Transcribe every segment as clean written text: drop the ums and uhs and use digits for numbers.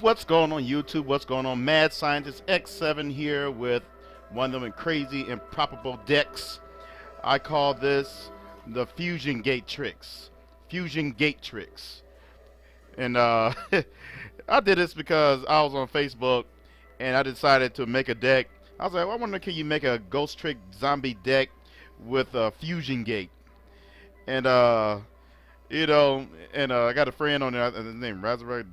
What's going on YouTube? What's going on? Mad Scientist X7 here with one of them crazy improbable decks. I call this the Fusion Gate Tricks. Fusion Gate Tricks. And I did this because I was on Facebook and I decided to make a deck. I was like, well, I wonder can you make a Ghost Trick zombie deck with a Fusion Gate? And you know, and I got a friend on there, his name Razorel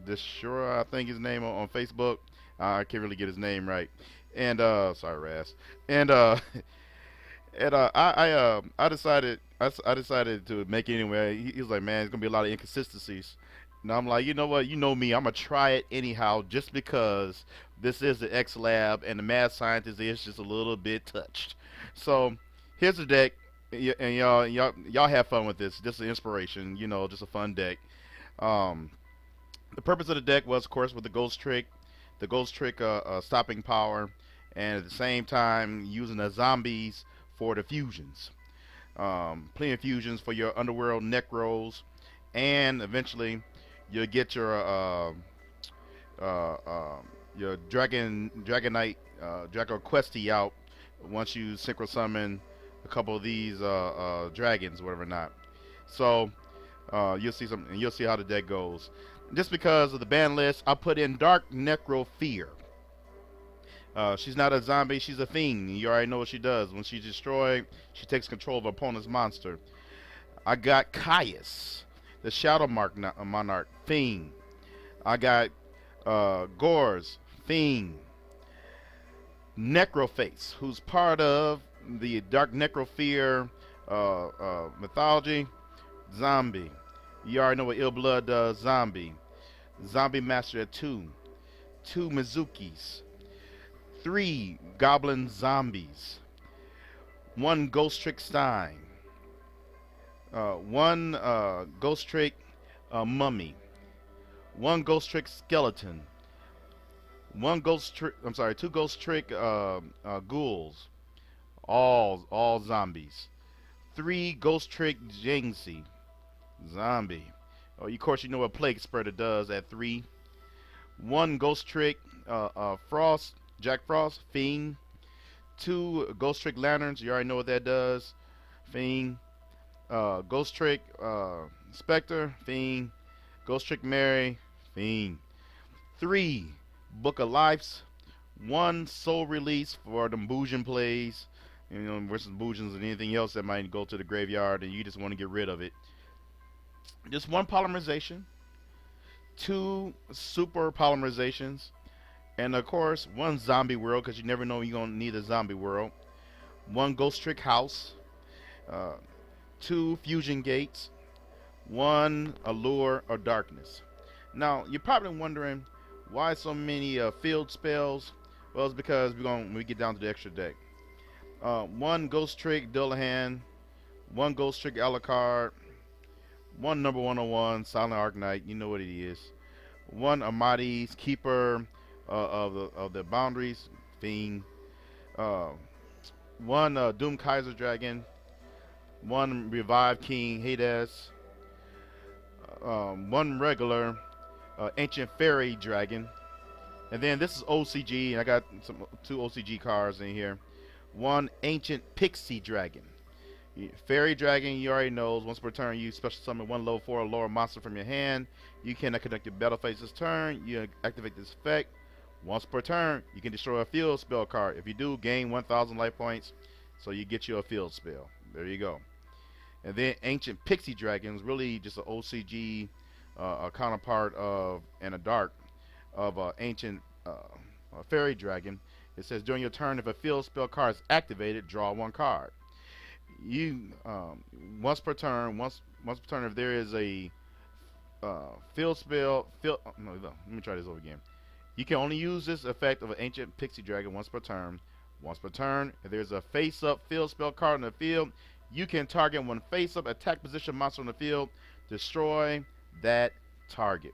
Deshura, I think his name on Facebook. I can't really get his name right. And sorry, Raz. And I decided I decided to make it anyway. He was like, man, it's gonna be a lot of inconsistencies. And I'm like, you know what? You know me. I'm gonna try it anyhow, just because this is the X Lab and the mad scientist is just a little bit touched. So here's the deck, and y'all have fun with this. This is inspiration, just a fun deck. Um, the purpose of the deck was, of course, with the Ghost Trick stopping power, and at the same time using the zombies for the fusions. Plenty of fusions for your underworld necros, and eventually you'll get your Dragonite Draco Questy out once you synchro summon a couple of these dragons, whatever not. So you'll see how the deck goes. Just because of the ban list, I put in Dark Necro Fear. She's not a zombie, she's a fiend. You already know what she does. When she's destroyed, she takes control of her opponent's monster. I got Caius, the Shadow Monarch, fiend. I got Gores, fiend. Necroface, who's part of the Dark Necrofear mythology, zombie. You already know what Ill Blood does, zombie. Zombie Master at 2. 2 Mizukis. 3 Goblin Zombies. 1 Ghost Trick Stein. 1 Ghost Trick Mummy. 1 Ghost Trick Skeleton. 2 Ghost Trick Ghouls. All zombies. 3 Ghost Trick Jingxi. Zombie. Oh, of course you know what Plague Spreader does at 3. 1 Ghost Trick Jack Frost, fiend. 2 Ghost Trick Lanterns, you already know what that does, fiend. Ghost Trick Spectre, fiend. Ghost Trick Mary, fiend. 3 Book of Lives. 1 Soul Release for the Bousion plays, versus Bousions and anything else that might go to the graveyard and you just want to get rid of it. Just 1 polymerization, 2 super polymerizations, and of course 1 zombie world, because you never know you're going to need a zombie world. 1 Ghost Trick House, 2 Fusion Gates, 1 Allure of Darkness. Now you're probably wondering why so many field spells. Well, it's because when we get down to the extra deck. 1 Ghost Trick Dullahan, 1 Ghost Trick Alucard, 1 number 101 Silent Arknight, you know what it is. 1 Amadi's Keeper of the Boundaries, fiend. 1 Doom Kaiser Dragon. 1 Revive King Hades. 1 regular Ancient Fairy Dragon. And then this is OCG, and I got 2 OCG cards in here. 1 Ancient Pixie Dragon. Fairy Dragon, you already know, once per turn you special summon 1 level 4 or lower monster from your hand. You cannot connect your battle phase this turn. You activate this effect. Once per turn, you can destroy a field spell card. If you do, gain 1,000 life points, so you get you a field spell. There you go. And then Ancient Pixie Dragon is really just an OCG a counterpart of, and a dark of Ancient Fairy Dragon. It says during your turn, if a field spell card is activated, draw 1 card. You once per turn, if there is a field spell, no, let me try this over again. You can only use this effect of an Ancient Pixie Dragon once per turn. Once per turn, if there's a face-up field spell card in the field, you can target 1 face-up attack position monster on the field, destroy that target.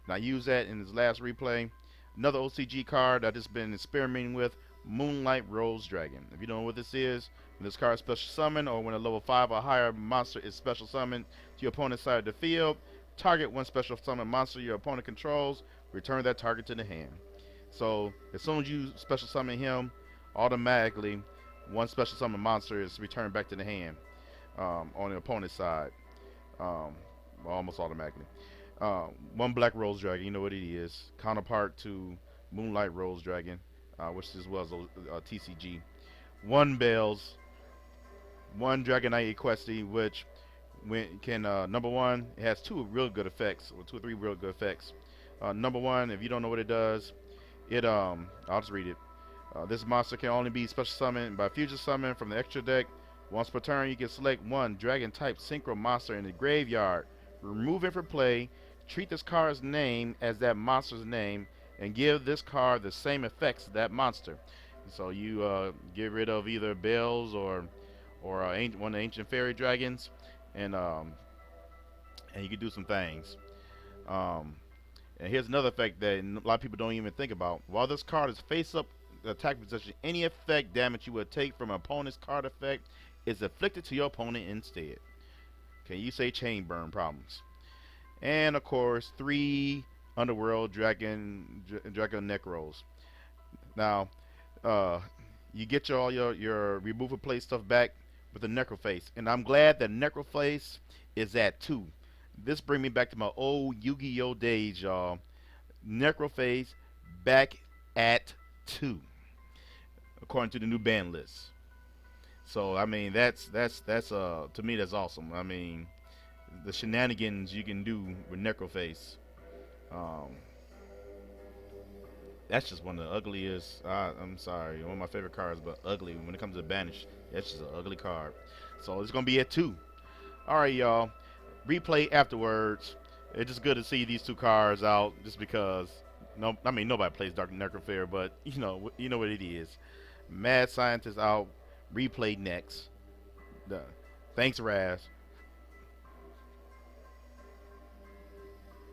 Now use that in this last replay. Another OCG card I've just been experimenting with, Moonlight Rose Dragon. If you don't know what this is, when this card is special summon, or when a level 5 or higher monster is special summoned to your opponent's side of the field, Target one special summon monster your opponent controls. Return that target to the hand. So as soon as you special summon him, automatically one special summon monster is returned back to the hand on the opponent's side. Um, well, almost automatically. One Black Rose Dragon, you know what it is. Counterpart to Moonlight Rose Dragon, which as well as TCG. One Bells, one Dragonite Equestri, which can number one, it has two real good effects, or two or three real good effects. Number one, if you don't know what it does, I'll just read it. This monster can only be special summoned by fusion summon from the extra deck. Once per turn, you can select one dragon type synchro monster in the graveyard, remove it from play, treat this card's name as that monster's name, and give this card the same effects as that monster. So you get rid of either Bells or one of the ancient fairy dragons, and you can do some things. And here's another effect that a lot of people don't even think about. While this card is face up attack position, any effect damage you would take from an opponent's card effect is afflicted to your opponent instead. Okay, you say chain burn problems. And of course, 3 Underworld Dragon Necros. Now, you get all your remove and play stuff back with the Necroface, and I'm glad that Necroface is at 2. This brings me back to my old Yu-Gi-Oh days, y'all. Necroface back at 2, according to the new ban list. So I mean, that's to me that's awesome. I mean, the shenanigans you can do with Necroface. That's just one of the ugliest. I'm sorry, one of my favorite cards, but ugly when it comes to banish. That's just an ugly card. So it's gonna be at 2. All right, y'all. Replay afterwards. It's just good to see these 2 cards out, just because. No, I mean nobody plays Dark Necrofair, but you know what it is. Mad Scientist out. Replay next. Thanks, Raz.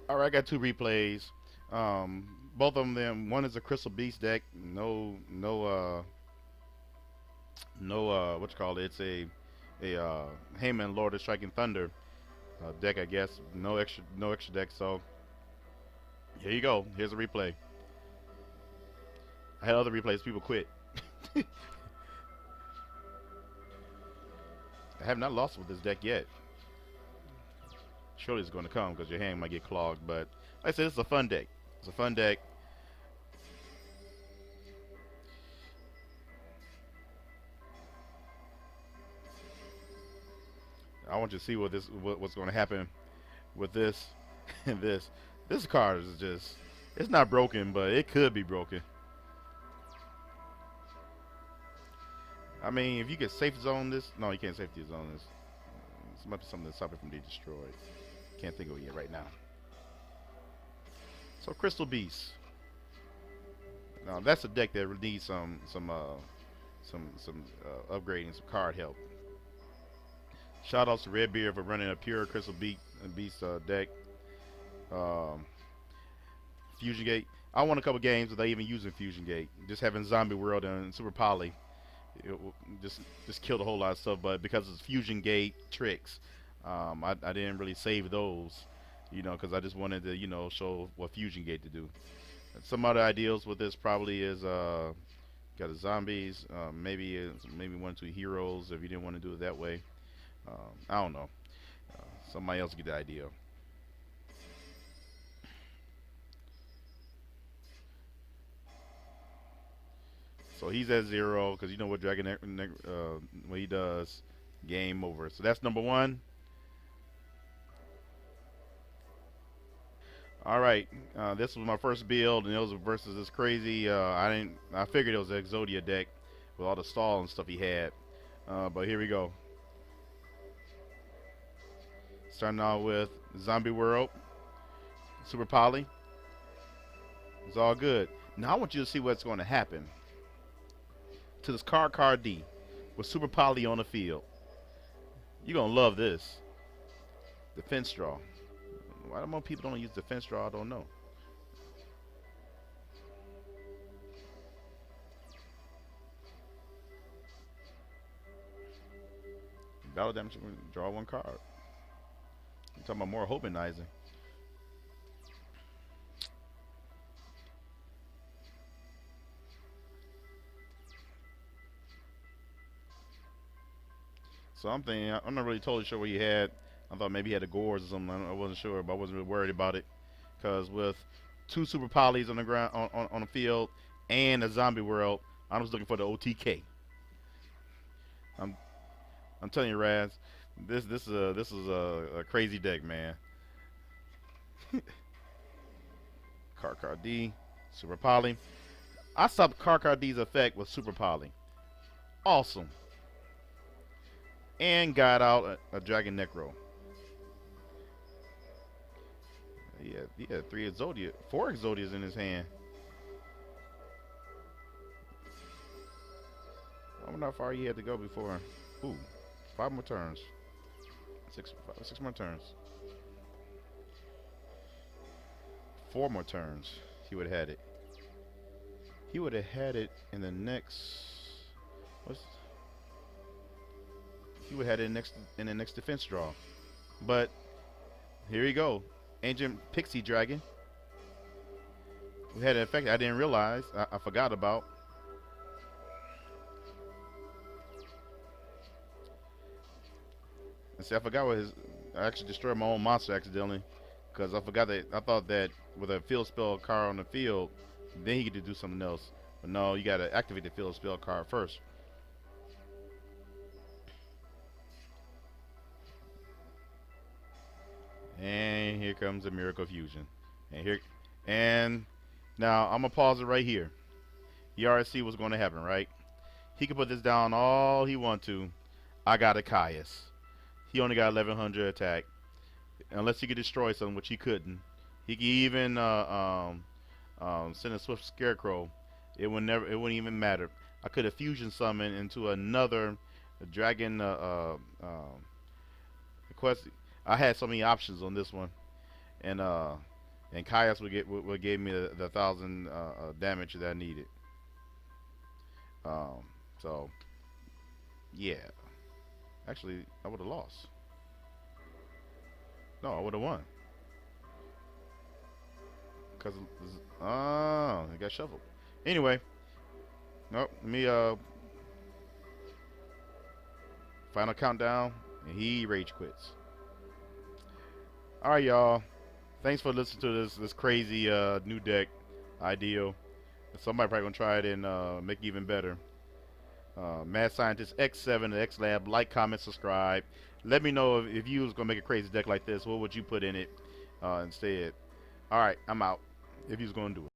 All right, I got 2 replays. Both of them. One is a Crystal Beast deck. No, what you call it? It's a Heyman Lord of Striking Thunder deck, I guess. No extra deck. So here you go. Here's a replay. I had other replays. People quit. I have not lost with this deck yet. Surely it's going to come because your hand might get clogged. But like I said, it's a fun deck. It's a fun deck. I want you to see what's going to happen with this and this. This card is just, it's not broken, but it could be broken. I mean, if you get safe zone this, no, you can't safety zone this. This might be something to stop it from being destroyed. Can't think of it yet right now. So Crystal Beast. Now that's a deck that needs some upgrading, some card help. Shout outs to Redbeard for running a pure Crystal Beast deck. Fusion Gate. I won a couple games without even using Fusion Gate. Just having Zombie World and Super Poly. It just killed a whole lot of stuff, but because it's Fusion Gate tricks, I didn't really save those, because I just wanted to, show what Fusion Gate to do. And some other ideals with this probably is got the zombies, maybe 1 or 2 heroes if you didn't want to do it that way. I don't know. Somebody else get the idea. So he's at 0 because you know what what he does, game over. So that's number 1. All right, this was my first build, and it was versus this crazy. I figured it was an Exodia deck with all the stall and stuff he had. But here we go. Starting out with Zombie World, Super Poly. It's all good. Now I want you to see what's going to happen to this card D with Super Poly on the field. You're going to love this. Defense draw. Why do more people don't use defense draw? I don't know. Battle damage, draw 1 card. You're talking about more hopenizing. So I'm thinking, I'm not really totally sure what he had. I thought maybe he had a Gores or something. I wasn't sure, but I wasn't really worried about it. Because with two super polys on the ground on the field and a zombie world, I was looking for the OTK. I'm I'm telling you, Raz, this is a crazy deck, man. Car D, Super Poly. I stopped Car D's effect with Super Poly. Awesome. And got out a Dragon Necro. He had four Exodias in his hand. I wonder how far he had to go before. Ooh, 5 more turns. Six more turns. 4 more turns. He would have had it. He would have had it in the next. What's? He would have had it in the next defense draw. But here you go, Ancient Pixie Dragon. We had an effect I didn't realize. I forgot about. And see, I forgot what his. I actually destroyed my own monster accidentally, because I forgot that I thought that with a field spell card on the field, then he could do something else. But no, you gotta activate the field spell card first. And here comes the Miracle Fusion. And now I'm gonna pause it right here. You already see what's going to happen, right? He can put this down all he want to. I got a Caius. He only got 1100 attack, unless he could destroy something, which he couldn't. He could even send a Swift Scarecrow. It wouldn't even matter. I could have fusion summoned into another dragon quest. I had so many options on this one, and Caius would give me the 1,000 damage that I needed. So yeah, actually I would have lost. No, I would have won. Cause it got shuffled. Anyway, nope. Let me final countdown, and he rage quits. All right, y'all. Thanks for listening to this crazy new deck idea. Somebody probably gonna try it and make it even better. Mad Scientist X7 the X Lab. Like, comment, subscribe. Let me know if you was gonna make a crazy deck like this. What would you put in it instead? All right, I'm out. If you was gonna do it.